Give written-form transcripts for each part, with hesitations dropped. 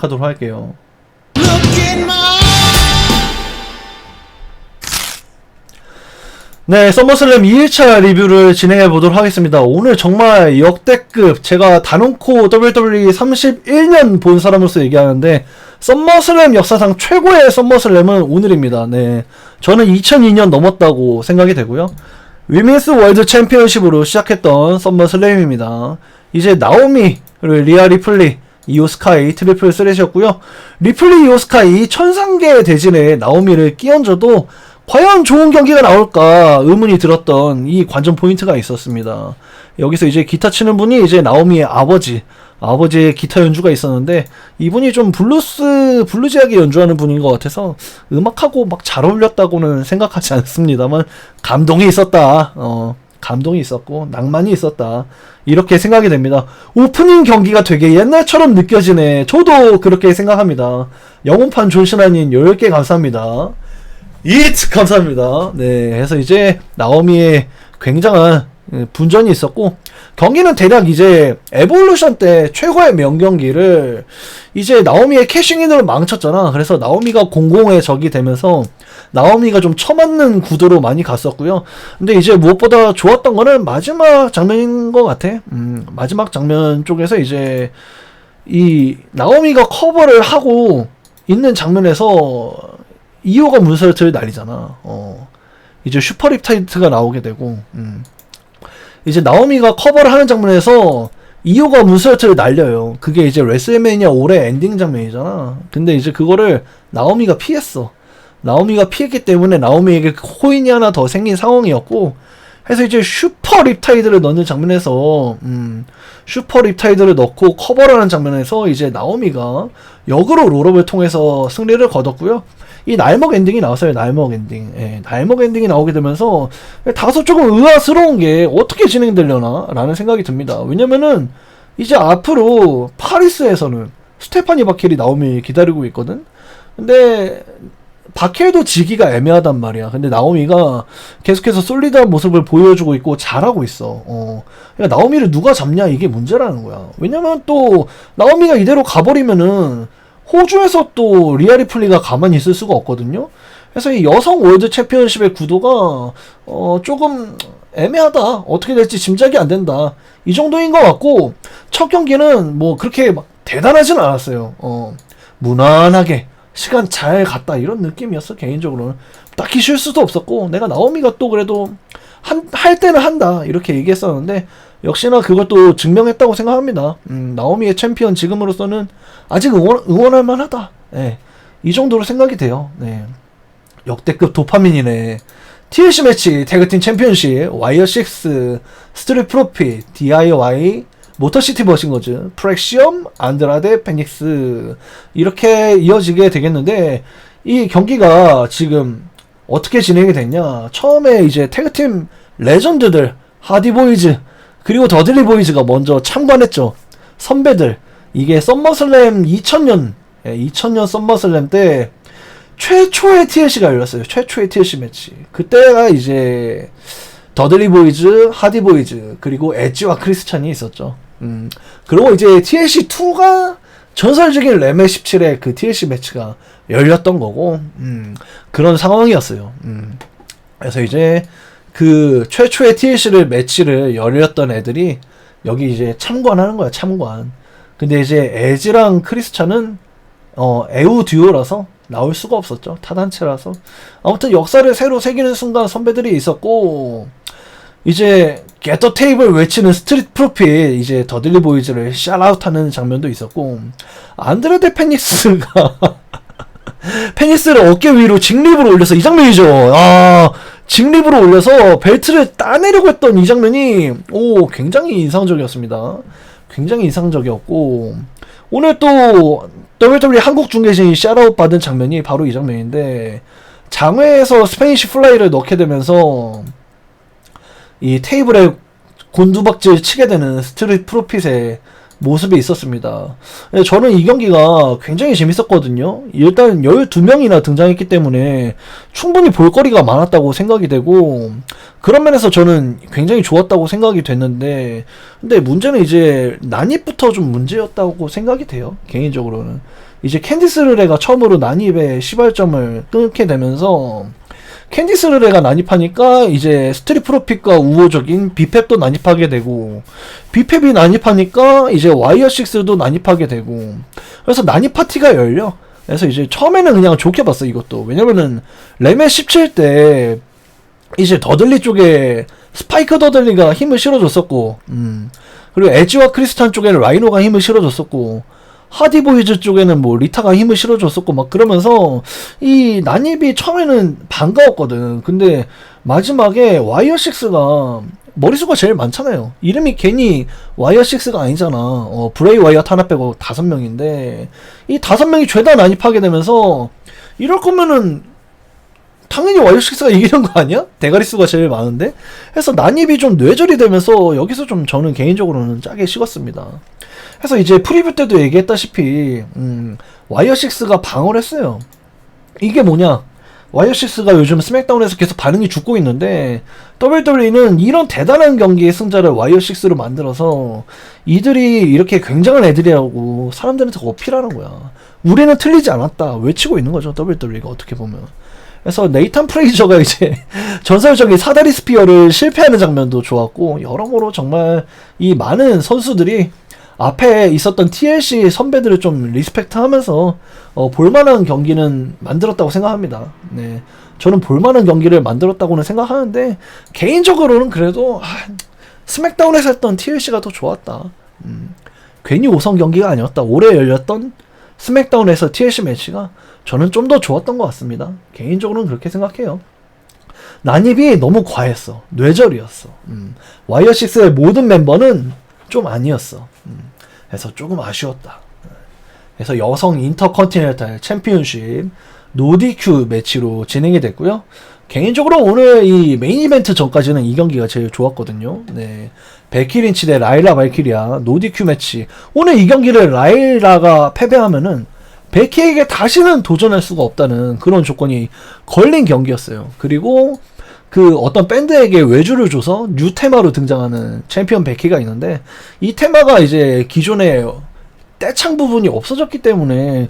하도록 할게요. 네, 썸머슬램 2일차 리뷰를 진행해 보도록 하겠습니다. 오늘 정말 역대급, 제가 다놓고 WWE 31년 본 사람으로서 얘기하는데 썸머슬램 역사상 최고의 썸머슬램은 오늘입니다. 네, 저는 2002년 넘었다고 생각이 되고요. 위민스 월드 챔피언십으로 시작했던 썸머슬램입니다. 이제 나오미, 그리고 리아 리플리, 이오 스카이 트리플 스레시였고요. 리플리 이오 스카이 천상계 대진에 나오미를 끼얹어도 과연 좋은 경기가 나올까 의문이 들었던 이 관전 포인트가 있었습니다. 여기서 이제 기타 치는 분이 이제 나오미의 아버지의 기타 연주가 있었는데, 이분이 좀 블루지하게 연주하는 분인 것 같아서 음악하고 막 잘 어울렸다고는 생각하지 않습니다만 감동이 있었다. 감동이 있었고 낭만이 있었다, 이렇게 생각이 됩니다. 오프닝 경기가 되게 옛날처럼 느껴지네. 저도 그렇게 생각합니다. 영혼판 존신아님 10개 감사합니다. 감사합니다. 네, 해서 이제 나오미의 굉장한 분전이 있었고, 경기는 대략 이제 에볼루션 때 최고의 명경기를 이제 나오미의 캐싱인으로 망쳤잖아. 그래서 나오미가 공공의 적이 되면서 나오미가 좀 처맞는 구도로 많이 갔었고요. 근데 이제 무엇보다 좋았던 거는 마지막 장면인 것 같아. 마지막 장면 쪽에서 이제 이 나오미가 커버를 하고 있는 장면에서 이오가 문설트를 날리잖아. 이제 슈퍼립타이트가 나오게 되고, 이제 나오미가 커버를 하는 장면에서 이오가 문설트를 날려요. 그게 이제 레슬매니아 올해 엔딩 장면이잖아. 근데 이제 그거를 나오미가 피했어. 나오미가 피했기 때문에 나오미에게 코인이 하나 더 생긴 상황이었고, 해서 이제 슈퍼 립타이드를 넣는 장면에서 슈퍼 립타이드를 넣고 커버를 하는 장면에서 이제 나오미가 역으로 롤업을 통해서 승리를 거뒀고요. 이 날먹 엔딩이 나왔어요. 날먹 엔딩. 예, 날먹 엔딩이 나오게 되면서 다소 조금 의아스러운 게 어떻게 진행되려나 라는 생각이 듭니다. 왜냐면은 이제 앞으로 파리스에서는 스테파니 바켈이 나오미 기다리고 있거든. 근데 바켈도 지기가 애매하단 말이야. 근데 나오미가 계속해서 솔리드한 모습을 보여주고 있고 잘하고 있어. 그러니까 나오미를 누가 잡냐, 이게 문제라는 거야. 왜냐면 또 나오미가 이대로 가버리면은 호주에서 또 리아 리플리가 가만히 있을 수가 없거든요. 그래서 이 여성 월드 챔피언십의 구도가 조금 애매하다, 어떻게 될지 짐작이 안 된다, 이 정도인 것 같고, 첫 경기는 뭐 그렇게 막 대단하진 않았어요. 무난하게 시간 잘 갔다, 이런 느낌이었어. 개인적으로는 딱히 쉴 수도 없었고, 내가 나오미가 또 그래도 할 때는 한다, 이렇게 얘기했었는데 역시나 그것도 증명했다고 생각합니다. 나오미의 챔피언 지금으로서는 아직 응원할 만하다. 네, 이 정도로 생각이 돼요. 네, 역대급 도파민이네. TLC 매치 태그팀 챔피언십 와이어6 스트릿 프로핏 DIY 모터시티 머신거즈 프렉시엄 안드라데 페닉스, 이렇게 이어지게 되겠는데, 이 경기가 지금 어떻게 진행이 됐냐. 처음에 이제 태그팀 레전드들 하디보이즈 그리고 더들리 보이즈가 먼저 참관했죠. 선배들. 이게 썸머슬램 2000년 썸머슬램 때 최초의 TLC가 열렸어요. 최초의 TLC 매치. 그때가 이제 더들리 보이즈, 하디 보이즈, 그리고 엣지와 크리스찬이 있었죠. 그리고 이제 TLC2가 전설적인 레메 17의 그 TLC 매치가 열렸던 거고, 그런 상황이었어요. 그래서 이제 그 최초의 TLC를 매치를 열렸던 애들이 여기 이제 참관하는 거야, 참관. 근데 이제 에지랑 크리스찬은 애우 듀오라서 나올 수가 없었죠. 타단체라서. 아무튼 역사를 새로 새기는 순간 선배들이 있었고, 이제 겟더 테이블 외치는 스트릿 프로핏, 이제 더들리 보이즈를 샤라웃하는 장면도 있었고, 안드레데 페닉스가 페니스를 어깨 위로 직립으로 올려서, 이 장면이죠. 직립으로 올려서 벨트를 따내려고 했던 이 장면이 굉장히 인상적이었습니다. 굉장히 인상적이었고, 오늘 또 WWE 한국 중계진이 샤라웃 받은 장면이 바로 이 장면인데, 장외에서 스페니쉬 플라이를 넣게 되면서 이 테이블에 곤두박질 치게 되는 스트릿 프로핏의 모습이 있었습니다. 저는 이 경기가 굉장히 재밌었거든요. 일단 12명이나 등장했기 때문에 충분히 볼거리가 많았다고 생각이 되고, 그런 면에서 저는 굉장히 좋았다고 생각이 됐는데, 근데 문제는 이제 난입부터 좀 문제였다고 생각이 돼요. 개인적으로는 이제 캔디스 르레가 처음으로 난입의 시발점을 끊게 되면서 캔디스 르레가 난입하니까 이제 스트릿 프로핏과 우호적인 비펩도 난입하게 되고 비펩이 난입하니까 이제 와이어6도 난입하게 되고 그래서 난입 파티가 열려. 그래서 이제 처음에는 그냥 좋게 봤어 이것도. 왜냐면은 레메 17 때 이제 더들리 쪽에 스파이크 더들리가 힘을 실어줬었고 그리고 에지와 크리스탄 쪽에는 라이노가 힘을 실어줬었고 하디보이즈 쪽에는 뭐 리타가 힘을 실어줬었고 막 그러면서 이 난입이 처음에는 반가웠거든. 근데 마지막에 와이어6가 머릿수가 제일 많잖아요. 이름이 괜히 와이어6가 아니잖아. 브레이 와이어 하나 빼고 5명인데 이 5명이 죄다 난입하게 되면서 이럴 거면은 당연히 와이어6가 이기는 거 아니야? 대가리 수가 제일 많은데? 해서 난입이 좀 뇌절이 되면서 여기서 좀 저는 개인적으로는 짜게 식었습니다. 그래서 이제 프리뷰 때도 얘기했다시피 와이어6가 방어를 했어요. 이게 뭐냐? 와이어6가 요즘 스맥다운에서 계속 반응이 죽고 있는데 WWE는 이런 대단한 경기의 승자를 와이어6로 만들어서 이들이 이렇게 굉장한 애들이라고 사람들한테 어필하는 거야. 우리는 틀리지 않았다 외치고 있는 거죠. WWE가 어떻게 보면. 그래서 네이탄 프레이저가 이제 전설적인 사다리 스피어를 실패하는 장면도 좋았고 여러모로 정말 이 많은 선수들이 앞에 있었던 TLC 선배들을 좀 리스펙트 하면서 볼만한 경기는 만들었다고 생각합니다. 네, 저는 볼만한 경기를 만들었다고는 생각하는데 개인적으로는 그래도 스맥다운에서 했던 TLC가 더 좋았다. 괜히 5선 경기가 아니었다. 올해 열렸던 스맥다운에서 TLC 매치가 저는 좀 더 좋았던 것 같습니다. 개인적으로는 그렇게 생각해요. 난입이 너무 과했어. 뇌절이었어. 와이어6의 모든 멤버는 좀 아니었어. 그래서 조금 아쉬웠다. 그래서 여성 인터컨티넨탈 챔피언십 노디큐 매치로 진행이 됐고요. 개인적으로 오늘 이 메인 이벤트 전까지는 이 경기가 제일 좋았거든요. 네, 베키 린치 대 라일라 발키리아 노디큐 매치. 오늘 이 경기를 라일라가 패배하면은 베키에게 다시는 도전할 수가 없다는 그런 조건이 걸린 경기였어요. 그리고 그 어떤 밴드에게 외주를 줘서 뉴 테마로 등장하는 챔피언 베키가 있는데 이 테마가 이제 기존에 떼창 부분이 없어졌기 때문에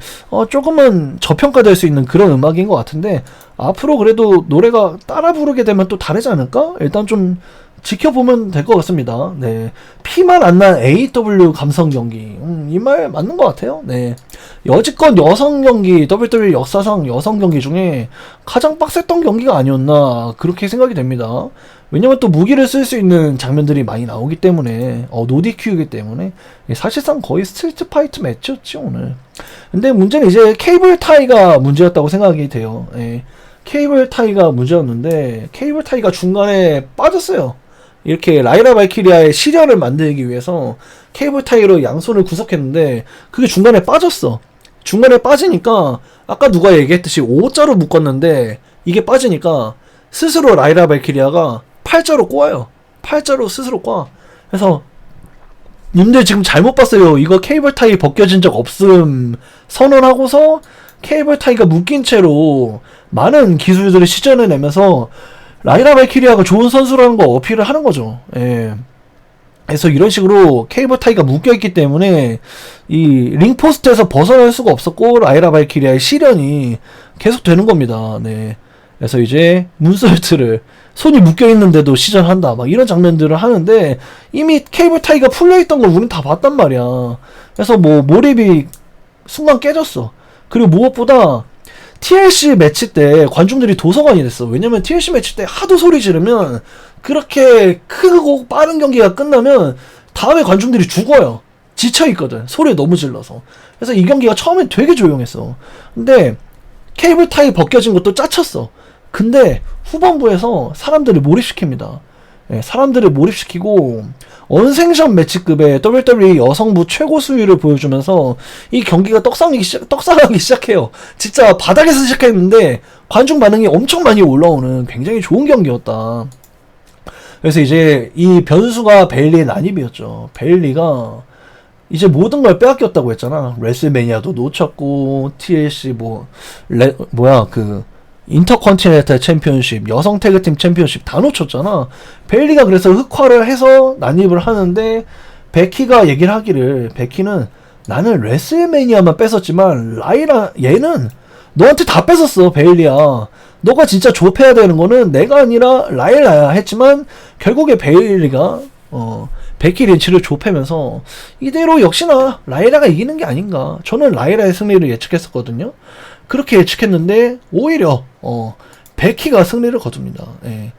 조금은 저평가될 수 있는 그런 음악인 것 같은데 앞으로 그래도 노래가 따라 부르게 되면 또 다르지 않을까? 일단 좀 지켜보면 될 것 같습니다. 네, 피만 안 난 AEW 감성 경기, 이 말 맞는 것 같아요. 네, 여지껏 여성 경기 WWE 역사상 여성 경기 중에 가장 빡셌던 경기가 아니었나 그렇게 생각이 됩니다. 왜냐면 또 무기를 쓸 수 있는 장면들이 많이 나오기 때문에 노디큐이기 때문에 사실상 거의 스트리트 파이트 매치였지 오늘. 근데 문제는 이제 케이블 타이가 문제였다고 생각이 돼요. 네, 케이블 타이가 문제였는데 케이블 타이가 중간에 빠졌어요. 이렇게 라이라 발키리아의 시련을 만들기 위해서 케이블 타이로 양손을 구석했는데 그게 중간에 빠졌어. 중간에 빠지니까 아까 누가 얘기했듯이 5자로 묶었는데 이게 빠지니까 스스로 라이라 발키리아가 8자로 꼬아요. 8자로 스스로 꼬아. 그래서 님들 지금 잘못 봤어요. 이거 케이블 타이 벗겨진 적 없음 선언하고서 케이블 타이가 묶인 채로 많은 기술들을 시전해내면서 라이라 발키리아가 좋은 선수라는 거 어필을 하는 거죠. 예. 그래서 이런 식으로 케이블 타이가 묶여있기 때문에 이 링포스트에서 벗어날 수가 없었고 라이라 발키리아의 시련이 계속 되는 겁니다. 네. 그래서 이제 문솔트를 손이 묶여있는데도 시전한다 막 이런 장면들을 하는데 이미 케이블 타이가 풀려있던 걸 우린 다 봤단 말이야. 그래서 뭐 몰입이 순간 깨졌어. 그리고 무엇보다 TLC 매치 때 관중들이 도서관이 됐어. 왜냐면 TLC 매치 때 하도 소리 지르면 그렇게 크고 빠른 경기가 끝나면 다음에 관중들이 죽어요. 지쳐있거든. 소리 너무 질러서. 그래서 이 경기가 처음엔 되게 조용했어. 근데 케이블 타이 벗겨진 것도 짜쳤어. 근데 후반부에서 사람들을 몰입시킵니다. 예, 사람들을 몰입시키고 언생션 매치급의 WWE 여성부 최고 수위를 보여주면서 이 경기가 떡상하기 시작해요. 진짜 바닥에서 시작했는데 관중 반응이 엄청 많이 올라오는 굉장히 좋은 경기였다. 그래서 이제 이 변수가 베일리의 난입이었죠. 베일리가 이제 모든 걸 빼앗겼다고 했잖아. 레슬매니아도 놓쳤고 TLC 인터컨티넨탈 챔피언십, 여성 태그팀 챔피언십 다 놓쳤잖아. 베일리가 그래서 흑화를 해서 난입을 하는데 베키가 얘기를 하기를 베키는 나는 레슬매니아만 뺏었지만 라이라 얘는 너한테 다 뺏었어. 베일리야. 너가 진짜 좁혀야 되는 거는 내가 아니라 라일라야 했지만 결국에 베일리가 베키 린치를 좁히면서 이대로 역시나 라이라가 이기는 게 아닌가. 저는 라이라의 승리를 예측했었거든요. 그렇게 예측했는데 오히려 베키가 승리를 거둡니다. 예.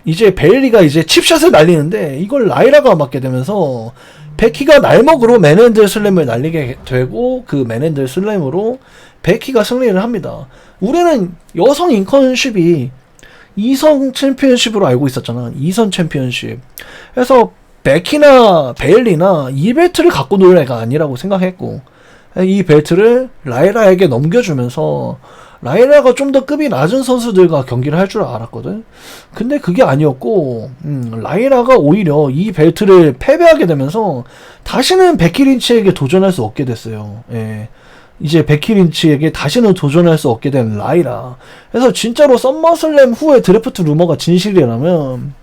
이제 베일리가 이제 칩샷을 날리는데 이걸 라이라가 맞게 되면서 베키가 날먹으로 맨핸들 슬램을 날리게 되고 그 맨핸들 슬램으로 베키가 승리를 합니다. 우리는 여성 인컨십이 2선 챔피언십으로 알고 있었잖아. 2선 챔피언십. 그래서 베키나 베일리나 이 벨트를 갖고 놀 애가 아니라고 생각했고 이 벨트를 라이라에게 넘겨주면서 라이라가 좀 더 급이 낮은 선수들과 경기를 할 줄 알았거든. 근데 그게 아니었고 라이라가 오히려 이 벨트를 패배하게 되면서 다시는 베키 린치에게 도전할 수 없게 됐어요. 예. 이제 베키 린치에게 다시는 도전할 수 없게 된 라이라. 그래서 진짜로 썸머슬램 후에 드래프트 루머가 진실이라면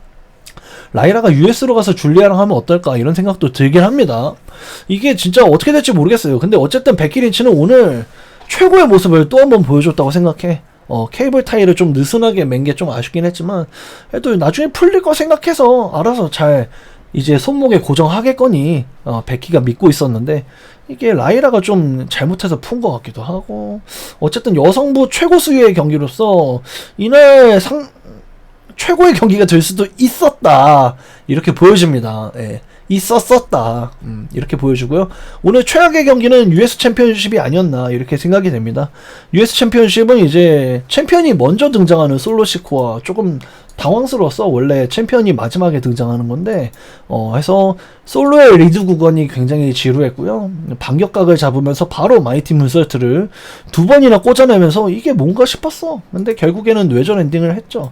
라이라가 US로 가서 줄리아랑 하면 어떨까 이런 생각도 들긴 합니다. 이게 진짜 어떻게 될지 모르겠어요. 근데 어쨌든 베키 린치는 오늘 최고의 모습을 또 한 번 보여줬다고 생각해. 케이블 타이를 좀 느슨하게 맨 게 좀 아쉽긴 했지만 그래도 나중에 풀릴 거 생각해서 알아서 잘 이제 손목에 고정하겠거니 베키가 믿고 있었는데 이게 라이라가 좀 잘못해서 푼 것 같기도 하고 어쨌든 여성부 최고 수위의 경기로서 이날 최고의 경기가 될 수도 있었다 이렇게 보여집니다. 예. 있었었다 이렇게 보여주고요. 오늘 최악의 경기는 US 챔피언십이 아니었나 이렇게 생각이 됩니다. US 챔피언십은 이제 챔피언이 먼저 등장하는 솔로시코와 조금 당황스러웠어. 원래 챔피언이 마지막에 등장하는 건데 해서 솔로의 리드 구간이 굉장히 지루했고요. 반격각을 잡으면서 바로 마이티 문설트를 두 번이나 꽂아내면서 이게 뭔가 싶었어. 근데 결국에는 뇌전 엔딩을 했죠.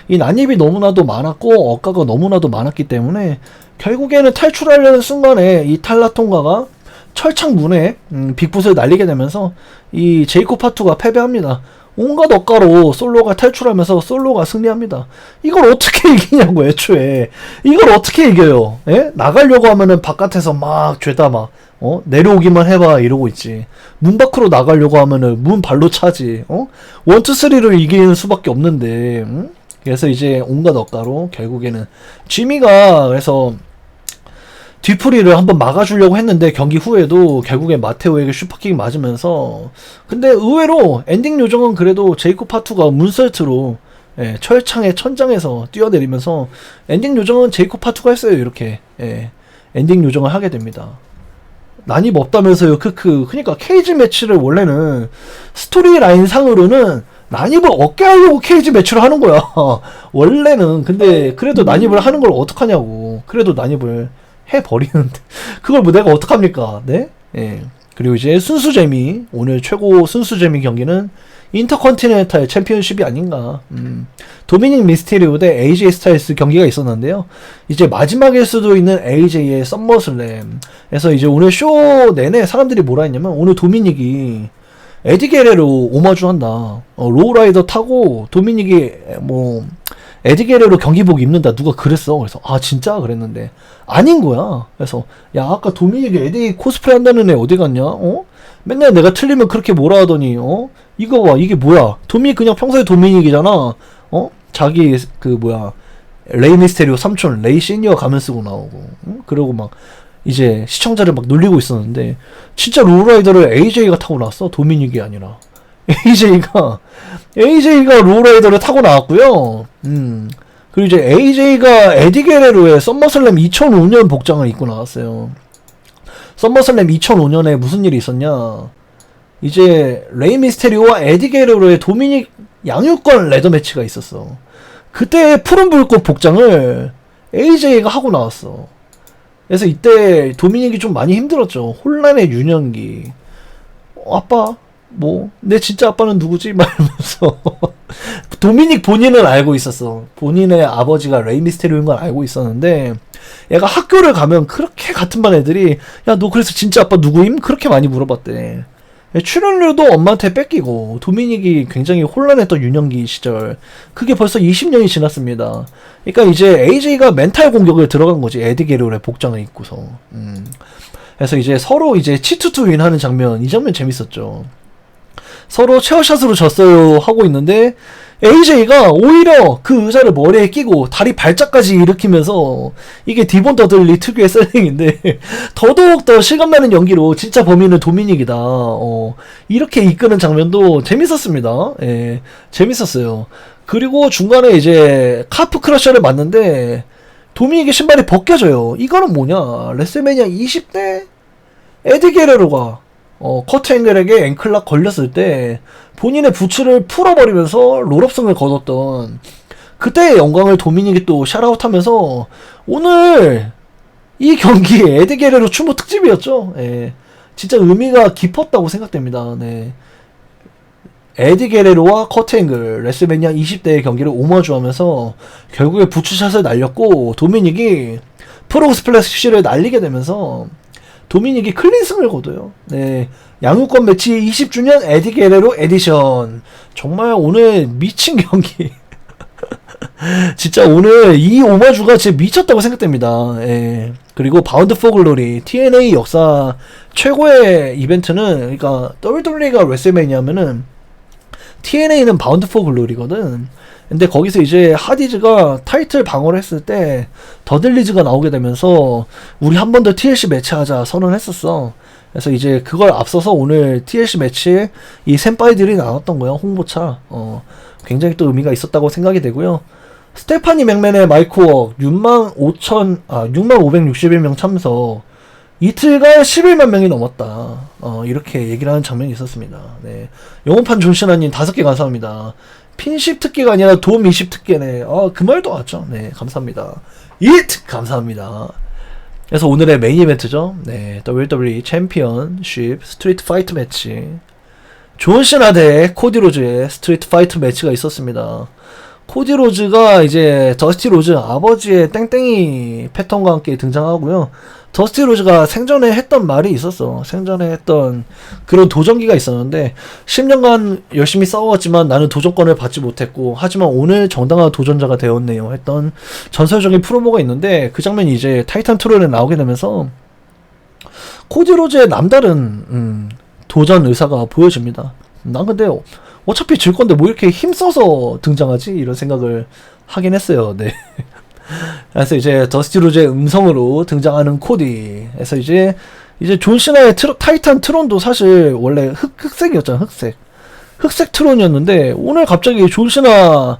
이 난입이 너무나도 많았고 억가가 너무나도 많았기 때문에 결국에는 탈출하려는 순간에 이 탈라통가가 철창 문에 빅풋을 날리게 되면서 이 제이콥 파투가 패배합니다. 온갖 억가로 솔로가 탈출하면서 솔로가 승리합니다. 이걸 어떻게 이기냐고 애초에. 이걸 어떻게 이겨요. 예? 나가려고 하면은 바깥에서 막 죄다 막 내려오기만 해봐 이러고 있지. 문 밖으로 나가려고 하면은 문 발로 차지. 1, 2, 3를 이기는 수밖에 없는데 그래서 이제 온갖 억가로 결국에는 지미가 그래서 뒤풀이를 한번 막아주려고 했는데 경기 후에도 결국에 마테오에게 슈퍼킥 맞으면서 근데 의외로 엔딩 요정은 그래도 제이콥 파투가 문설트로 철창의 천장에서 뛰어내리면서 엔딩 요정은 제이콥 파투가 했어요. 이렇게 엔딩 요정을 하게 됩니다. 난입 없다면서요. 크크. 그러니까 케이지 매치를 원래는 스토리라인 상으로는 난입을 얻게 하려고 케이지 매치를 하는 거야. 원래는. 근데 그래도 난입을 하는 걸 어떡하냐고. 그래도 난입을 해버리는데 그걸 뭐 내가 어떡합니까? 네? 예. 그리고 이제 순수재미 오늘 최고 순수재미 경기는 인터컨티넨탈 챔피언십이 아닌가. 도미닉 미스테리오 대 AJ 스타일스 경기가 있었는데요. 이제 마지막일 수도 있는 AJ의 썸머슬램. 그래서 이제 오늘 쇼 내내 사람들이 뭐라 했냐면 오늘 도미닉이 에디 게레로 오마주 한다. 로우라이더 타고 도미닉이 뭐 에디 게레로 경기복 입는다. 누가 그랬어. 그래서 아 진짜 그랬는데 아닌 거야. 그래서 야 아까 도미닉이 에디 코스프레 한다는 애 어디 갔냐? 맨날 내가 틀리면 그렇게 뭐라 하더니 이거 봐 이게 뭐야? 도미닉 그냥 평소에 도미닉이잖아. 자기 그 뭐야 레이 미스테리오 삼촌 레이 시니어 가면 쓰고 나오고 그러고 막 이제 시청자를 막 놀리고 있었는데 진짜 로우라이더를 AJ가 타고 나왔어. 도미닉이 아니라 AJ가 로우라이더를 타고 나왔고요. 그리고 이제 AJ가 에디 게레로의 썸머슬램 2005년 복장을 입고 나왔어요. 썸머슬램 2005년에 무슨 일이 있었냐? 이제 레이 미스테리오와 에디 게레로의 도미닉 양육권 레더 매치가 있었어. 그때 푸른 불꽃 복장을 AJ가 하고 나왔어. 그래서 이때 도미닉이 좀 많이 힘들었죠. 혼란의 유년기. 아빠 뭐 내 진짜 아빠는 누구지? 말하면서 도미닉 본인은 알고 있었어. 본인의 아버지가 레이 미스테리오인 걸 알고 있었는데 얘가 학교를 가면 그렇게 같은 반 애들이 야 너 그래서 진짜 아빠 누구임? 그렇게 많이 물어봤대. 출연료도 엄마한테 뺏기고 도미닉이 굉장히 혼란했던 유년기 시절 그게 벌써 20년이 지났습니다. 그러니까 이제 AJ가 멘탈 공격을 들어간 거지. 에디 게레로의 복장을 입고서. 그래서 이제 서로 이제 치투투윈 하는 장면, 이 장면 재밌었죠. 서로 체어샷으로 졌어요 하고 있는데 AJ가 오히려 그 의자를 머리에 끼고 다리 발작까지 일으키면서, 이게 디본 더들리 특유의 셀링인데 더더욱 더 실감나는 연기로 진짜 범인은 도미닉이다 이렇게 이끄는 장면도 재밌었습니다. 예, 재밌었어요. 그리고 중간에 이제 카프 크러셔를 맞는데 도미닉의 신발이 벗겨져요. 이거는 뭐냐, 레슬매니아 20대 에디 게레로가 커트 앵글에게 앵클락 걸렸을 때 본인의 부츠를 풀어버리면서 롤업승을 거뒀던 그때의 영광을 도미닉이 또 샤라웃하면서, 오늘 이 경기 에디 게레로 추모 특집이었죠. 예, 진짜 의미가 깊었다고 생각됩니다. 네. 에디 게레로와 커트 앵글 레슬매니아 20대의 경기를 오마주하면서 결국에 부츠샷을 날렸고, 도미닉이 프로그 스플래시를 날리게 되면서 도미닉이 클린승을 거둬요. 네, 양육권 매치 20주년 에디 게레로 에디션. 정말 오늘 미친 경기. 진짜 오늘 이 오마주가 진짜 미쳤다고 생각됩니다. 예. 그리고 바운드 포 글로리, TNA 역사 최고의 이벤트는, 그러니까 WWE가 레슬매니아면은 TNA는 바운드 포 글로리거든. 근데 거기서 이제 하디즈가 타이틀 방어를 했을 때 더들리즈가 나오게 되면서 우리 한 번 더 TLC 매치 하자 선언했었어. 그래서 이제 그걸 앞서서 오늘 TLC 매치에 이 센파이들이 나왔던 거야, 홍보차. 굉장히 또 의미가 있었다고 생각이 되고요. 스테파니 맥맨의 마이크웍 6561명 참석, 이틀간 11만 명이 넘었다. 이렇게 얘기를 하는 장면이 있었습니다. 네. 영혼판 존시나님 5개 감사합니다. 핀십 특기가 아니라 돔 20 특기네. 그 말도 맞죠. 네, 감사합니다. 감사합니다. 그래서 오늘의 메인 이벤트죠. 네, WWE 챔피언십 스트리트 파이트 매치. 존 시나 대 코디 로즈의 스트리트 파이트 매치가 있었습니다. 코디 로즈가 이제 더스티 로즈 아버지의 땡땡이 패턴과 함께 등장하고요. 더스티 로즈가 생전에 했던 말이 있었어. 생전에 했던 그런 도전기가 있었는데, 10년간 열심히 싸웠지만 나는 도전권을 받지 못했고, 하지만 오늘 정당한 도전자가 되었네요 했던 전설적인 프로모가 있는데, 그 장면이 이제 타이탄 트론에 나오게 되면서 코디 로즈의 남다른 도전 의사가 보여집니다. 난 근데 어차피 질 건데 뭐 이렇게 힘써서 등장하지? 이런 생각을 하긴 했어요. 네. 그래서 이제 더스티 로즈의 음성으로 등장하는 코디. 그래서 이제 존 시나의 타이탄 트론도 사실 원래 흑색이었잖아. 흑색 트론이었는데, 오늘 갑자기 존 시나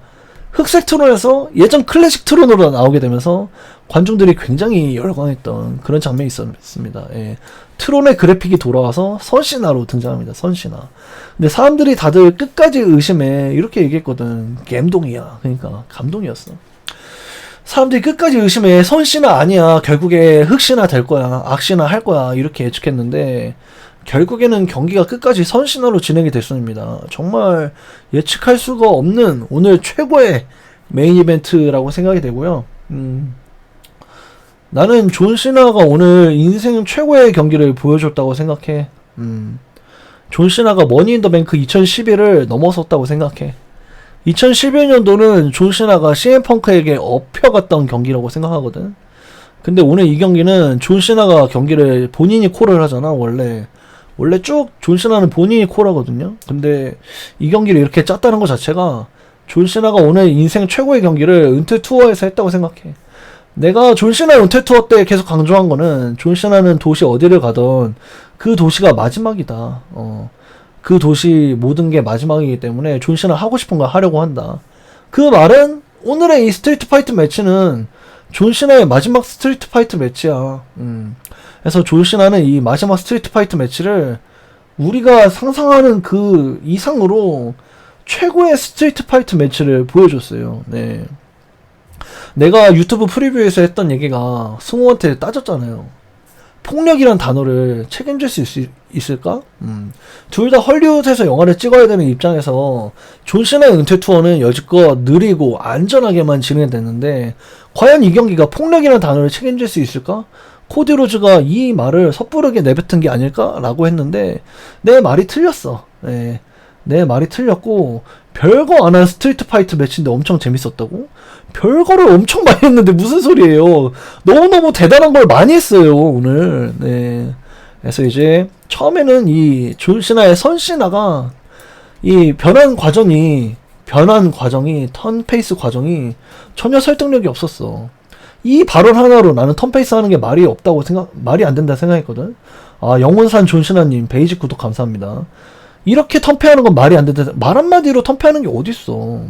흑색 트론에서 예전 클래식 트론으로 나오게 되면서 관중들이 굉장히 열광했던 그런 장면이 있었습니다. 예. 트론의 그래픽이 돌아와서 선시나로 등장합니다. 선시나. 근데 사람들이 다들 끝까지 의심해. 이렇게 얘기했거든. 감동이야. 그러니까 감동이었어. 사람들이 끝까지 의심해. 선시나 아니야. 결국에 흑시나 될 거야. 악시나 할 거야. 이렇게 예측했는데 결국에는 경기가 끝까지 선시나로 진행이 됐습니다. 정말 예측할 수가 없는 오늘 최고의 메인 이벤트라고 생각이 되고요. 나는 존 시나가 오늘 인생 최고의 경기를 보여줬다고 생각해. 존 시나가 머니 인 더 뱅크 2011을 넘어섰다고 생각해. 2011년도는 존 시나가 CM 펑크에게 업혀갔던 경기라고 생각하거든. 근데 오늘 이 경기는 존 시나가 경기를 본인이 콜을 하잖아. 원래 쭉 존 시나는 본인이 콜하거든요. 근데 이 경기를 이렇게 짰다는 것 자체가 존 시나가 오늘 인생 최고의 경기를 은퇴 투어에서 했다고 생각해. 내가 존 시나 은퇴 투어 때 계속 강조한 거는, 존 시나는 도시 어디를 가던 그 도시가 마지막이다. 그 도시 모든 게 마지막이기 때문에 존 시나 하고 싶은 걸 하려고 한다. 그 말은 오늘의 이 스트리트 파이트 매치는 존 시나의 마지막 스트리트 파이트 매치야. 그래서 존 시나는 이 마지막 스트리트 파이트 매치를 우리가 상상하는 그 이상으로 최고의 스트리트 파이트 매치를 보여줬어요. 네. 내가 유튜브 프리뷰에서 했던 얘기가 승우한테 따졌잖아요. 폭력이란 단어를 책임질 수 있을까? 둘 다 헐리우드에서 영화를 찍어야 되는 입장에서 존 시나의 은퇴 투어는 여지껏 느리고 안전하게만 진행됐는데, 과연 이 경기가 폭력이란 단어를 책임질 수 있을까? 코디 로즈가 이 말을 섣부르게 내뱉은 게 아닐까라고 했는데, 내 말이 틀렸어. 네. 내 말이 틀렸고, 별거 안 한 스트리트 파이트 매치인데 엄청 재밌었다고? 별거를 엄청 많이 했는데 무슨 소리예요. 너무너무 대단한 걸 많이 했어요 오늘. 네. 그래서 이제 처음에는 이 존 시나의 선 시나가 이 변환 과정이 턴 페이스 과정이 전혀 설득력이 없었어. 이 발언 하나로 나는 턴 페이스 하는 게 말이 안 된다 생각했거든. 아, 영혼산 존시나님 베이직 구독 감사합니다. 이렇게 턴페하는 건 말이 안 된다. 말 한마디로 턴페하는 게 어딨어.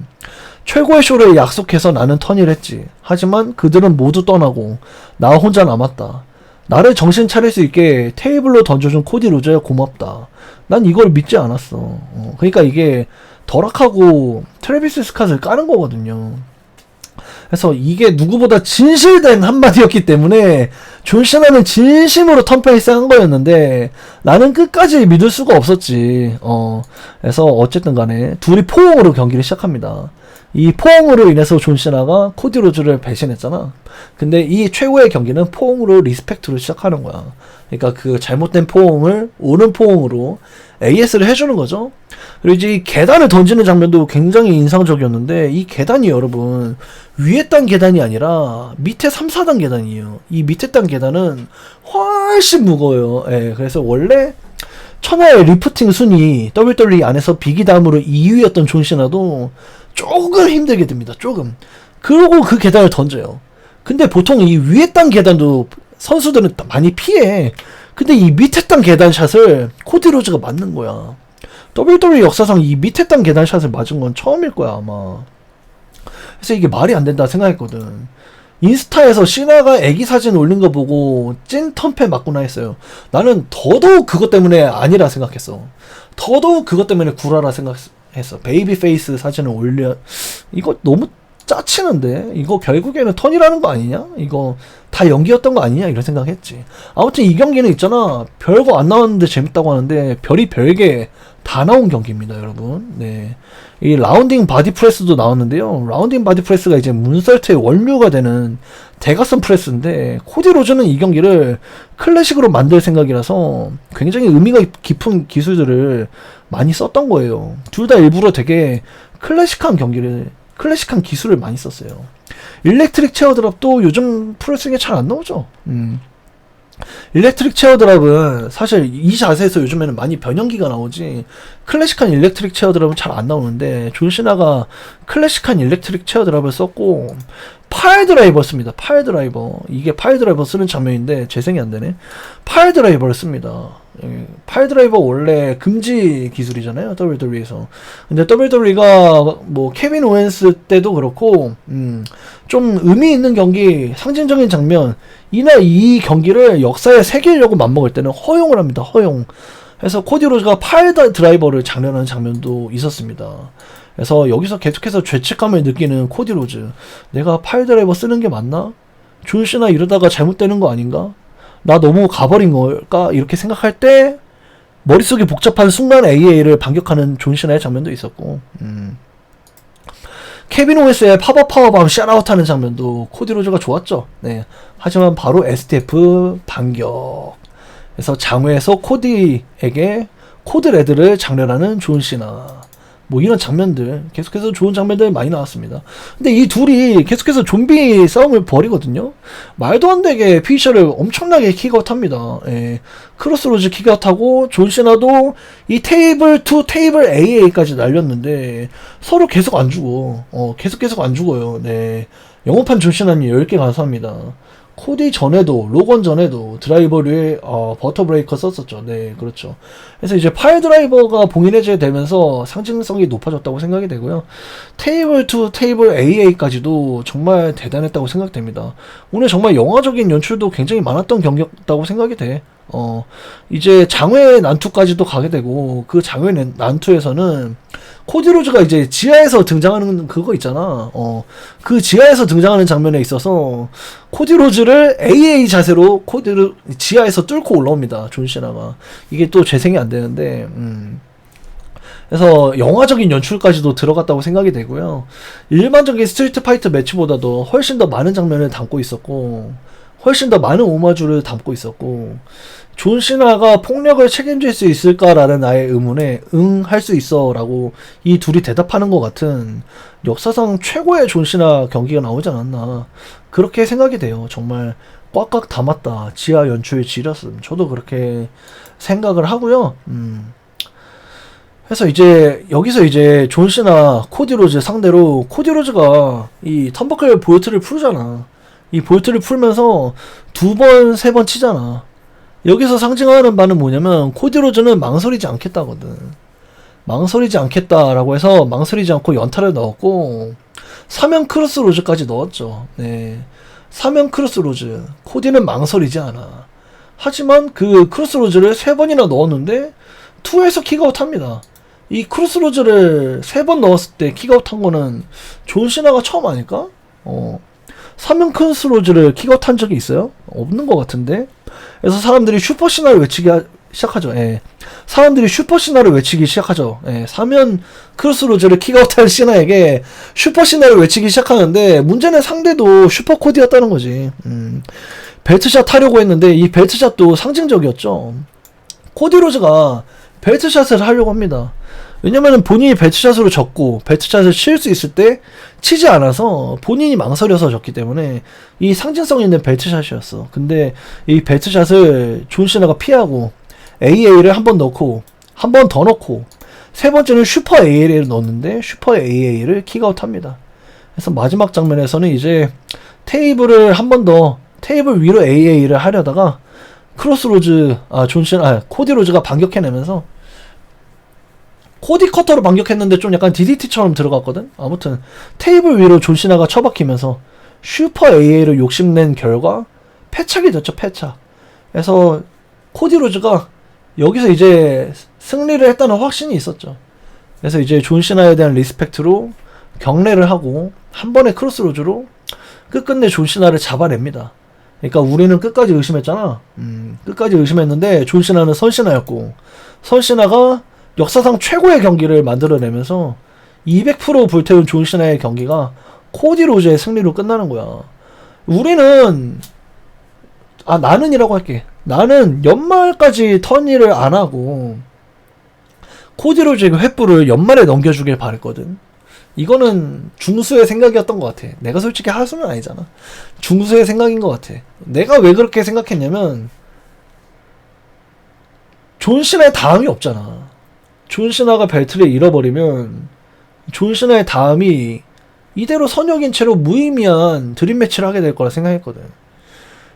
최고의 쇼를 약속해서 나는 턴을 했지. 하지만 그들은 모두 떠나고 나 혼자 남았다. 나를 정신 차릴 수 있게 테이블로 던져준 코디 로저야 고맙다. 난 이걸 믿지 않았어. 그러니까 이게 더락하고 트래비스 스캇을 까는 거거든요. 그래서 이게 누구보다 진실된 한마디였기 때문에 존 시나는 진심으로 턴페이스 한 거였는데 나는 끝까지 믿을 수가 없었지. 그래서 어쨌든 간에 둘이 포옹으로 경기를 시작합니다. 이 포옹으로 인해서 존 시나가 코디 로즈를 배신했잖아. 근데 이 최고의 경기는 포옹으로 리스펙트로 시작하는 거야. 그러니까 그 잘못된 포옹을 옳은 포옹으로 AS를 해주는 거죠. 그리고 이제 이 계단을 던지는 장면도 굉장히 인상적이었는데 이 계단이 여러분 위에 단 계단이 아니라 밑에 3, 4단 계단이에요. 이 밑에 단 계단은 훨씬 무거워요. 예, 그래서 원래 천하의 리프팅 순위 WWE 안에서 비기 다음으로 2위였던 존 시나도 조금 힘들게 됩니다. 조금. 그러고 그 계단을 던져요. 근데 보통 이 위에 단 계단도 선수들은 많이 피해. 근데 이 밑에 단 계단 샷을 코디 로즈가 맞는 거야. WWE 역사상 이 밑에 단 계단 샷을 맞은 건 처음일 거야 아마. 그래서 이게 말이 안 된다 생각했거든. 인스타에서 시나가 애기 사진 올린 거 보고 찐 턴패 맞구나 했어요. 나는 더더욱 그것 때문에 아니라 생각했어. 더더욱 그것 때문에 구라라 생각했어. 베이비 페이스 사진을 올려. 이거 너무 짜치는데? 이거 결국에는 턴이라는 거 아니냐? 이거 다 연기였던 거 아니냐? 이런 생각했지. 아무튼 이 경기는 있잖아. 별거 안 나왔는데 재밌다고 하는데 별이 별게 다 나온 경기입니다, 여러분. 네. 이 라운딩 바디 프레스도 나왔는데요. 라운딩 바디 프레스가 이제 문설트의 원류가 되는 대각선 프레스인데 코디 로즈는 이 경기를 클래식으로 만들 생각이라서 굉장히 의미가 깊은 기술들을 많이 썼던 거예요. 둘 다 일부러 되게 클래식한 기술을 많이 썼어요. 일렉트릭 체어 드랍도 요즘 프로레슬링에 잘 안 나오죠. 일렉트릭 체어 드랍은 사실 이 자세에서 요즘에는 많이 변형기가 나오지 클래식한 일렉트릭 체어 드랍은 잘 안 나오는데 존 시나가 클래식한 일렉트릭 체어 드랍을 썼고 파일 드라이버 씁니다. 파일 드라이버. 이게 파일 드라이버 쓰는 장면인데 재생이 안 되네. 파일 드라이버를 씁니다. 파일 드라이버 원래 금지 기술이잖아요, WWE에서. 근데 WWE가 뭐 케빈 오웬스 때도 그렇고 좀 의미 있는 경기, 상징적인 장면, 이날 이 경기를 역사에 새기려고 맘먹을 때는 허용을 합니다. 허용. 그래서 코디 로즈가 파일 드라이버를 장려하는 장면도 있었습니다. 그래서 여기서 계속해서 죄책감을 느끼는 코디 로즈. 내가 파일 드라이버 쓰는 게 맞나? 존 시나 이러다가 잘못되는 거 아닌가? 나 너무 가버린 걸까? 이렇게 생각할 때 머릿속이 복잡한 순간 AA를 반격하는 존 시나의 장면도 있었고 케빈 오웬스의 파워밤 샷아웃하는 장면도 코디 로즈가 좋았죠. 네. 하지만 바로 STF 반격. 그래서 장외에서 코디에게 코드 레드를 장렬하는 존 시나. 뭐 이런 장면들 계속해서 좋은 장면들 많이 나왔습니다. 근데 이 둘이 계속해서 좀비 싸움을 벌이거든요. 말도 안 되게 피니셔를 엄청나게 킥아웃합니다. 예. 크로스로즈 킥아웃하고 존 시나도 이 테이블 2 테이블 AA까지 날렸는데 서로 계속 안 죽어. 계속 안 죽어요. 네. 영업한 존 시나님 10개 감사합니다. 코디 전에도 로건 전에도 드라이버류의 버터 브레이커 썼었죠. 네, 그렇죠. 그래서 이제 파일 드라이버가 봉인해제 되면서 상징성이 높아졌다고 생각이 되고요. 테이블 2 테이블 AA까지도 정말 대단했다고 생각됩니다. 오늘 정말 영화적인 연출도 굉장히 많았던 경기였다고 생각이 돼. 이제 장외 난투까지도 가게 되고 그 장외 난투에서는 코디 로즈가 이제 지하에서 등장하는 그거 있잖아. 그 지하에서 등장하는 장면에 있어서 코디 로즈를 AA 자세로 지하에서 뚫고 올라옵니다. 존 시나가. 이게 또 재생이 안 되는데 그래서 영화적인 연출까지도 들어갔다고 생각이 되고요. 일반적인 스트리트 파이터 매치보다도 훨씬 더 많은 장면을 담고 있었고 훨씬 더 많은 오마주를 담고 있었고 존 시나가 폭력을 책임질 수 있을까라는 나의 의문에 응 할 수 있어 라고 이 둘이 대답하는 것 같은 역사상 최고의 존 시나 경기가 나오지 않았나 그렇게 생각이 돼요. 정말 꽉꽉 담았다. 지하 연출 지렸음. 저도 그렇게 생각을 하고요. 그래서 이제 여기서 이제 존시나 코디로즈 상대로 코디로즈가 이 턴버클 볼트를 풀잖아. 이 볼트를 풀면서 2번, 3번 치잖아. 여기서 상징하는 바는 뭐냐면 코디로즈는 망설이지 않겠다거든. 망설이지 않겠다라고 해서 망설이지 않고 연타를 넣었고 사면 크로스 로즈까지 넣었죠. 네. 사면 크로스 로즈. 코디는 망설이지 않아. 하지만 그 크로스 로즈를 3번이나 넣었는데 2에서 킥아웃 합니다. 이 크로스 로즈를 3번 넣었을 때 킥아웃 한 거는 존시나가 처음 아닐까? 사면 크로스 로즈를 킥아웃 한 적이 있어요? 없는 것 같은데? 그래서 사람들이 슈퍼시나를 외치기 시작하죠. 예. 사람들이 슈퍼시나를 외치기 시작하죠. 예. 사면 크로스 로즈를 킥아웃한 시나에게 슈퍼시나를 외치기 시작하는데 문제는 상대도 슈퍼코디였다는 거지. 벨트샷 하려고 했는데 이 벨트샷도 상징적이었죠. 코디로즈가 벨트샷을 하려고 합니다. 왜냐면은 본인이 벨트샷으로 졌고 벨트샷을 칠 수 있을 때 치지 않아서 본인이 망설여서 졌기 때문에 이 상징성 있는 벨트샷이었어. 근데 이 벨트샷을 존시나가 피하고 AA를 한 번 넣고 한 번 더 넣고 세 번째는 슈퍼 AA를 넣었는데 슈퍼 AA를 킥아웃 합니다. 그래서 마지막 장면에서는 이제 테이블을 한 번 더 테이블 위로 AA를 하려다가 크로스로즈 코디로즈가 반격해내면서 코디 커터로 반격했는데 좀 약간 DDT처럼 들어갔거든. 아무튼 테이블 위로 존시나가 처박히면서 슈퍼 AA를 욕심낸 결과 패착이 됐죠. 패착. 그래서 코디로즈가 여기서 이제 승리를 했다는 확신이 있었죠. 그래서 이제 존시나에 대한 리스펙트로 경례를 하고 한 번의 크로스로즈로 끝끝내 존시나를 잡아냅니다. 그러니까 우리는 끝까지 의심했잖아. 끝까지 의심했는데 존시나는 선시나였고 선시나가 역사상 최고의 경기를 만들어내면서 200% 불태운 존시나의 경기가 코디로즈의 승리로 끝나는 거야. 우리는 나는이라고 할게. 나는 연말까지 턴일을 안 하고 코디로즈의 횃불을 연말에 넘겨주길 바랬거든. 이거는 중수의 생각이었던 것 같아. 내가 솔직히 하수는 아니잖아. 중수의 생각인 것 같아. 내가 왜 그렇게 생각했냐면 존시나의 다음이 없잖아. 존시나가 벨트를 잃어버리면 존시나의 다음이 이대로 선역인 채로 무의미한 드림매치를 하게 될 거라 생각했거든.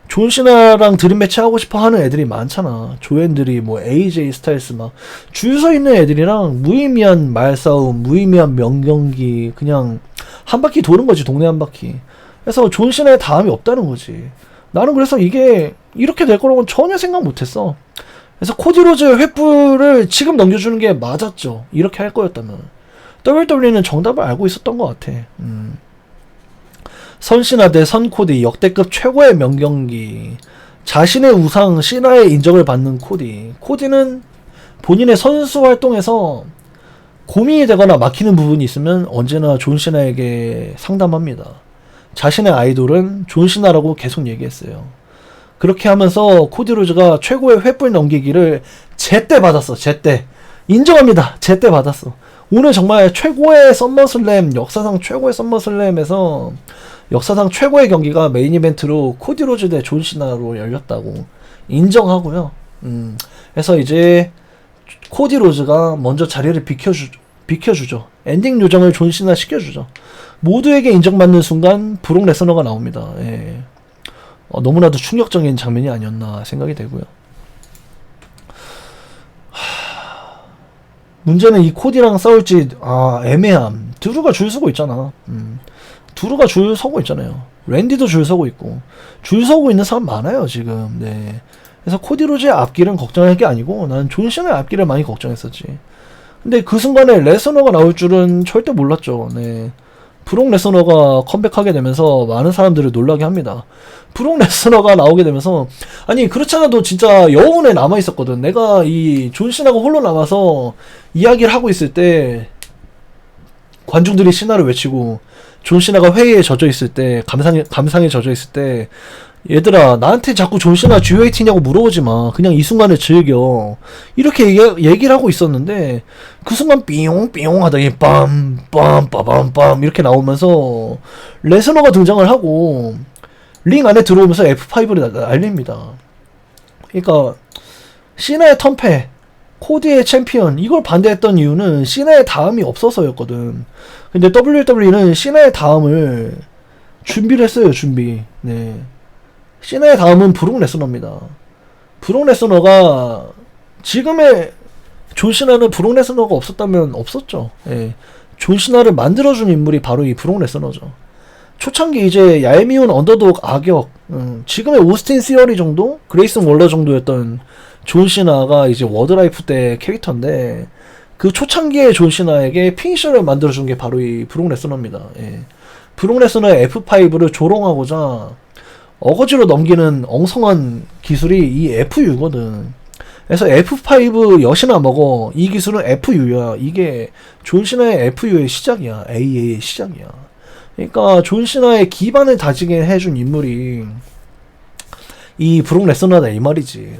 존시나랑 드림매치 하고 싶어 하는 애들이 많잖아. 조앤들이 뭐 AJ 스타일스 막 줄 서 있는 애들이랑 무의미한 말싸움, 무의미한 명경기 그냥 한 바퀴 도는 거지. 동네 한 바퀴. 그래서 존시나의 다음이 없다는 거지. 나는 그래서 이게 이렇게 될 거라고는 전혀 생각 못했어. 그래서 코디로즈의 횃불을 지금 넘겨주는 게 맞았죠. 이렇게 할 거였다면. WWE는 정답을 알고 있었던 것 같아. 선시나 대 선코디 역대급 최고의 명경기. 자신의 우상 시나의 인정을 받는 코디. 코디는 본인의 선수 활동에서 고민이 되거나 막히는 부분이 있으면 언제나 존시나에게 상담합니다. 자신의 아이돌은 존시나라고 계속 얘기했어요. 그렇게 하면서 코디로즈가 최고의 횃불 넘기기를 제때 받았어. 제때. 인정합니다. 제때 받았어. 오늘 정말 최고의 썸머슬램, 역사상 최고의 썸머슬램에서 역사상 최고의 경기가 메인 이벤트로 코디로즈 대 존시나로 열렸다고 인정하고요. 그래서 이제 코디로즈가 먼저 자리를 비켜주죠. 엔딩 요정을 존시나 시켜주죠. 모두에게 인정받는 순간 브록 레스너가 나옵니다. 예. 너무나도 충격적인 장면이 아니었나 생각이 되고요. 문제는 이 코디랑 싸울지 애매함. 드루가 줄 서고 있잖아. 드루가 줄 서고 있잖아요. 랜디도 줄 서고 있고 줄 서고 있는 사람 많아요 지금. 네. 그래서 코디로즈의 앞길은 걱정할 게 아니고 난 존시나의 앞길을 많이 걱정했었지. 근데 그 순간에 레스너가 나올 줄은 절대 몰랐죠. 네. 브록 레스너가 컴백하게 되면서 많은 사람들을 놀라게 합니다. 브록 레스너가 나오게 되면서 아니 그렇지 않아도 진짜 여운에 남아있었거든. 내가 이 존시나가 홀로 남아서 이야기를 하고 있을 때 관중들이 시나를 외치고 존시나가 회의에 젖어있을 때 감상에 젖어있을 때 얘들아 나한테 자꾸 존시나 GOAT냐고 물어보지마. 그냥 이 순간을 즐겨. 이렇게 얘기를 하고 있었는데 그 순간 삐용삐용 하더니 빰빰빠밤빰 이렇게 나오면서 레스너가 등장을 하고 링 안에 들어오면서 F5를 날립니다. 그러니까 시나의 턴패, 코디의 챔피언 이걸 반대했던 이유는 시나의 다음이 없어서였거든. 근데 WWE는 시나의 다음을 준비를 했어요. 준비. 네. 시나의 다음은 브록 레스너입니다. 브록 레스너가 지금의 존 시나는 브록 레스너가 없었다면 없었죠. 예. 존 시나를 만들어준 인물이 바로 이 브록 레스너죠. 초창기 이제 얄미운 언더독 악역, 지금의 오스틴 시어리 정도, 그레이슨 월러 정도였던 존 시나가 이제 워드라이프 때 캐릭터인데 그 초창기의 존 시나에게 피니셔를 만들어준 게 바로 이 브록 레스너입니다. 예. 브록 레스너의 F5를 조롱하고자 어거지로 넘기는 엉성한 기술이 이 FU거든. 그래서 F5 여시나 먹어. 이 기술은 FU야. 이게 존 시나의 FU의 시작이야. AA의 시작이야. 그러니까 존 시나의 기반을 다지게 해준 인물이 이 브록 레스너다 이 말이지.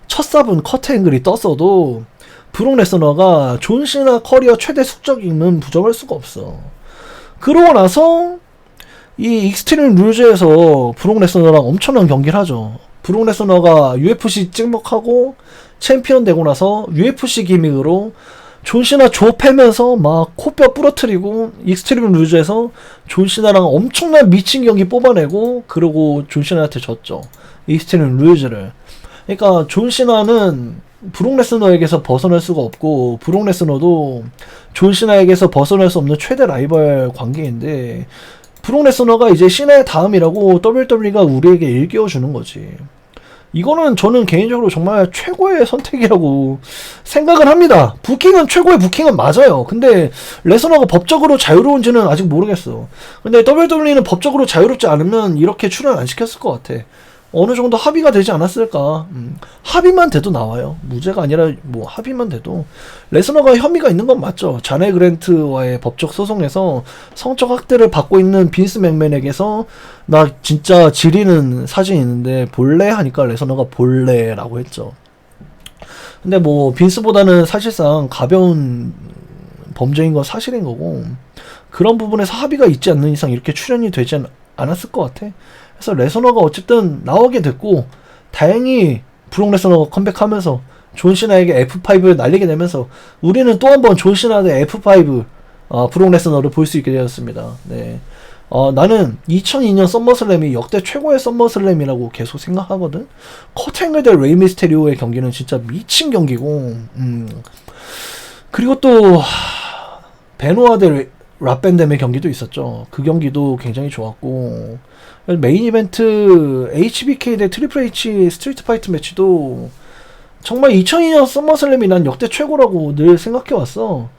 첫 삽은 커트 앵글이 떴어도 브록 레스너가 존 시나 커리어 최대 숙적임은 부정할 수가 없어. 그러고 나서 이 익스트림 룰즈에서 브록 레스너랑 엄청난 경기를 하죠. 브록 레스너가 UFC 찍먹하고 챔피언 되고 나서 UFC 기믹으로 존 시나 조 패면서 막 코뼈 부러뜨리고 익스트림 룰즈에서 존 시나랑 엄청난 미친 경기 뽑아내고 그러고 존 시나한테 졌죠. 익스트림 룰즈를. 그러니까 존 시나는 브록 레스너에게서 벗어날 수가 없고 브록 레스너도 존 시나에게서 벗어날 수 없는 최대 라이벌 관계인데 브록 레스너가 이제 시나의 다음이라고 WWE가 우리에게 일깨워주는 거지. 이거는 저는 개인적으로 정말 최고의 선택이라고 생각을 합니다. 부킹은 최고의 부킹은 맞아요. 근데 레스너가 법적으로 자유로운지는 아직 모르겠어. 근데 WWE는 법적으로 자유롭지 않으면 이렇게 출연 안 시켰을 것 같아. 어느 정도 합의가 되지 않았을까. 합의만 돼도 나와요. 무죄가 아니라 뭐 합의만 돼도. 레스너가 혐의가 있는 건 맞죠. 자네 그랜트와의 법적 소송에서 성적 학대를 받고 있는 빈스 맥맨에게서 나 진짜 지리는 사진이 있는데 볼래? 하니까 레스너가 볼래라고 했죠. 근데 뭐 빈스보다는 사실상 가벼운 범죄인 건 사실인 거고 그런 부분에서 합의가 있지 않는 이상 이렇게 출연이 되지 않았을 것 같아. 그래서 레스너가 어쨌든 나오게 됐고 다행히 브록 레스너가 컴백하면서 존 시나에게 F5를 날리게 되면서 우리는 또 한 번 존 시나 대 F5 브록 레스너를 볼 수 있게 되었습니다. 네. 나는 2002년 썸머슬램이 역대 최고의 썸머슬램이라고 계속 생각하거든. 커트 앵글 대 레이 미스테리오의 경기는 진짜 미친 경기고 그리고 또 베노아 대 랍밴뎀의 경기도 있었죠. 그 경기도 굉장히 좋았고 메인 이벤트 HBK 대 트리플 H 스트리트 파이트 매치도 정말 2002년 썸머슬램이 난 역대 최고라고 늘 생각해왔어.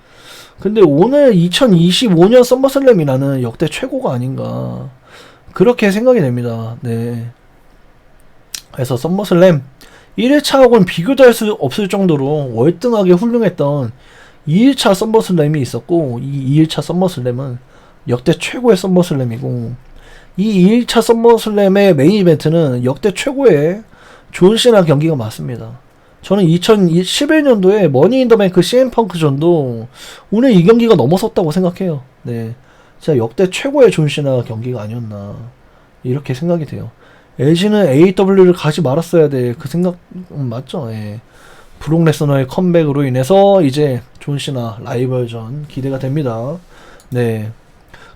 근데 오늘 2025년 썸머슬램이 나는 역대 최고가 아닌가 그렇게 생각이 됩니다. 네. 그래서 썸머슬램 1일차하고는 비교도 할 수 없을 정도로 월등하게 훌륭했던 2일차 썸머슬램이 있었고 이 2일차 썸머슬램은 역대 최고의 썸머슬램이고 이 2일차 썸머슬램의 메인 이벤트는 역대 최고의 존 시나 경기가 맞습니다. 저는 2011년도에 머니 인 더 뱅크 CM 펑크전도 오늘 이 경기가 넘어섰다고 생각해요. 네. 진짜 역대 최고의 존 시나 경기가 아니었나 이렇게 생각이 돼요. LG는 AEW를 가지 말았어야 돼. 그 생각 맞죠? 예. 브록 레스너의 컴백으로 인해서 이제 존 시나 라이벌전 기대가 됩니다. 네.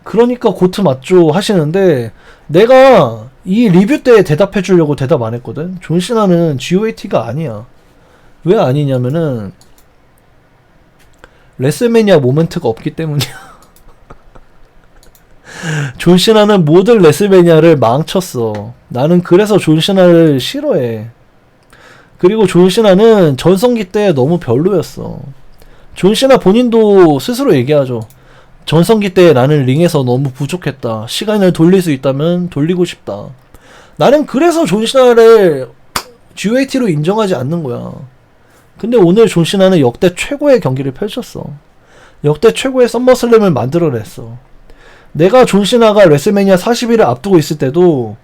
그러니까 고트 맞죠 하시는데 내가 이 리뷰 때 대답해 주려고 대답 안 했거든. 존 시나는 GOAT가 아니야. 왜 아니냐면은 레슬매니아 모멘트가 없기 때문이야. 존 시나는 모든 레슬매니아를 망쳤어. 나는 그래서 존 시나를 싫어해. 그리고 존 시나는 전성기 때 너무 별로였어. 존 시나 본인도 스스로 얘기하죠. 전성기 때 나는 링에서 너무 부족했다. 시간을 돌릴 수 있다면 돌리고 싶다. 나는 그래서 존 시나를 GOAT로 인정하지 않는 거야. 근데 오늘 존 시나는 역대 최고의 경기를 펼쳤어. 역대 최고의 썸머슬램을 만들어냈어. 내가 존 시나가 레슬매니아 41을 앞두고 있을 때도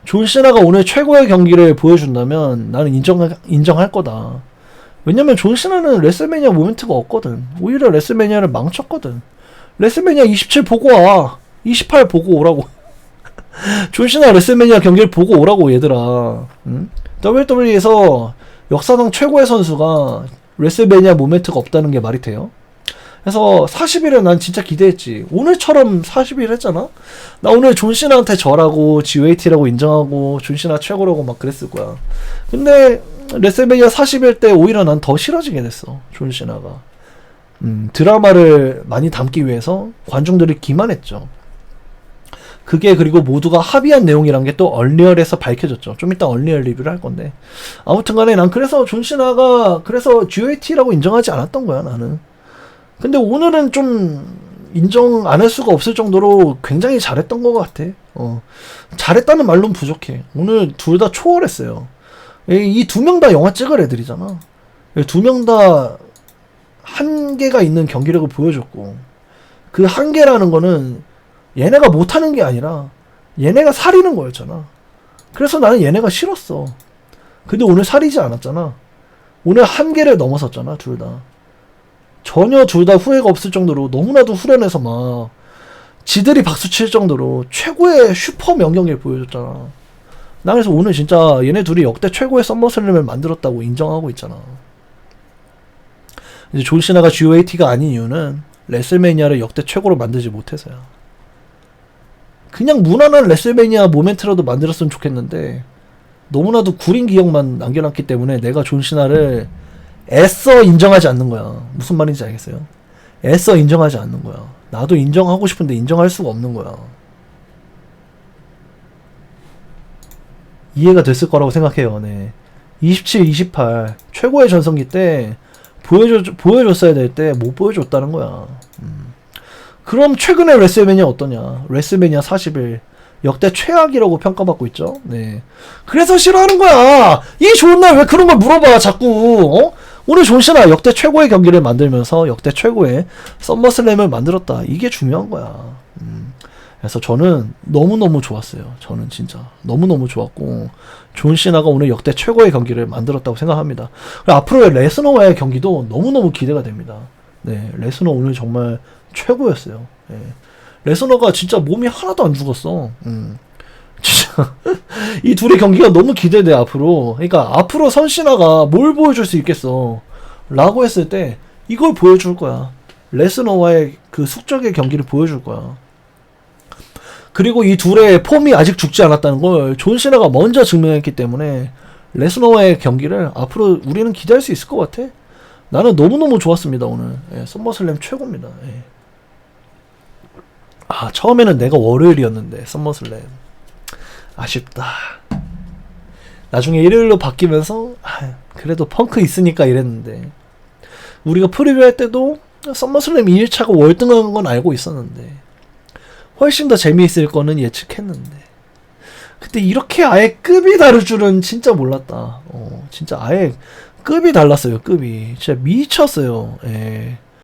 존 시나가 오늘 최고의 경기를 보여준다면 나는 인정할 거다. 왜냐면 존 시나는 레슬매니아 모멘트가 없거든. 오히려 레슬매니아를 망쳤거든. 레슬매니아 27 보고 와. 28 보고 오라고. 존시나 레슬매니아 경기를 보고 오라고 얘들아. 응? WWE에서 역사상 최고의 선수가 레슬매니아 모멘트가 없다는 게 말이 돼요? 그래서 40일은 난 진짜 기대했지. 오늘처럼 40일 했잖아? 나 오늘 존시나한테 절하고 GOAT라고 인정하고 존시나 최고라고 막 그랬을 거야. 근데 레슬매니아 40일 때 오히려 난 더 싫어지게 됐어. 존시나가. 드라마를 많이 담기 위해서 관중들이 기만했죠. 그게 그리고 모두가 합의한 내용이란 게 또 얼리얼에서 밝혀졌죠. 좀 이따 얼리얼 리뷰를 할 건데. 아무튼 간에 난 그래서 존시나가 그래서 GOAT라고 인정하지 않았던 거야, 나는. 근데 오늘은 좀 인정 안 할 수가 없을 정도로 굉장히 잘했던 것 같아. 잘했다는 말로는 부족해. 오늘 둘 다 초월했어요. 이 두 명 다 영화 찍을 애들이잖아. 두 명 다 한계가 있는 경기력을 보여줬고, 그 한계라는 거는 얘네가 못하는 게 아니라 얘네가 사리는 거였잖아. 그래서 나는 얘네가 싫었어. 근데 오늘 사리지 않았잖아. 오늘 한계를 넘어섰잖아, 둘 다. 전혀 둘 다 후회가 없을 정도로 너무나도 후련해서 막 지들이 박수 칠 정도로 최고의 슈퍼 명경기를 보여줬잖아. 나 그래서 오늘 진짜 얘네 둘이 역대 최고의 썸머슬램을 만들었다고 인정하고 있잖아. 이제 존시나가 GOAT가 아닌 이유는 레슬매니아를 역대 최고로 만들지 못해서야. 그냥 무난한 레슬매니아 모멘트라도 만들었으면 좋겠는데 너무나도 구린 기억만 남겨놨기 때문에 내가 존시나를 애써 인정하지 않는 거야. 무슨 말인지 알겠어요? 애써 인정하지 않는 거야. 나도 인정하고 싶은데 인정할 수가 없는 거야. 이해가 됐을 거라고 생각해요. 네. 27, 28 최고의 전성기 때 보여줬어야 될 때 못 보여줬다는 거야. 그럼 최근에 레슬매니아 어떠냐? 레슬매니아 40일 역대 최악이라고 평가받고 있죠. 네. 그래서 싫어하는 거야. 이 좋은 날 왜 그런 걸 물어봐 자꾸. 오늘 존시나 역대 최고의 경기를 만들면서 역대 최고의 썸머슬램을 만들었다. 이게 중요한 거야. 그래서 저는 너무너무 좋았어요. 저는 진짜 너무너무 좋았고 존시나가 오늘 역대 최고의 경기를 만들었다고 생각합니다. 그리고 앞으로의 레스너와의 경기도 너무너무 기대가 됩니다. 네, 레스너 오늘 정말 최고였어요. 네. 레스너가 진짜 몸이 하나도 안 죽었어. 진짜 이 둘의 경기가 너무 기대돼 앞으로. 그러니까 앞으로 선시나가 뭘 보여줄 수 있겠어 라고 했을 때 이걸 보여줄 거야. 레스너와의 그 숙적의 경기를 보여줄 거야. 그리고 이 둘의 폼이 아직 죽지 않았다는 걸 존시나가 먼저 증명했기 때문에 레스너와의 경기를 앞으로 우리는 기대할 수 있을 것 같아. 나는 너무너무 좋았습니다 오늘. 예, 썸머슬램 최고입니다. 예. 아 처음에는 내가 월요일이었는데 썸머슬램 아쉽다. 나중에 일요일로 바뀌면서 그래도 펑크 있으니까 이랬는데 우리가 프리뷰 할 때도 썸머슬램 2일차가 월등한 건 알고 있었는데 훨씬 더 재미있을 거는 예측했는데 근데 이렇게 아예 급이 다를 줄은 진짜 몰랐다. 진짜 아예 급이 달랐어요. 급이 진짜 미쳤어요. 예.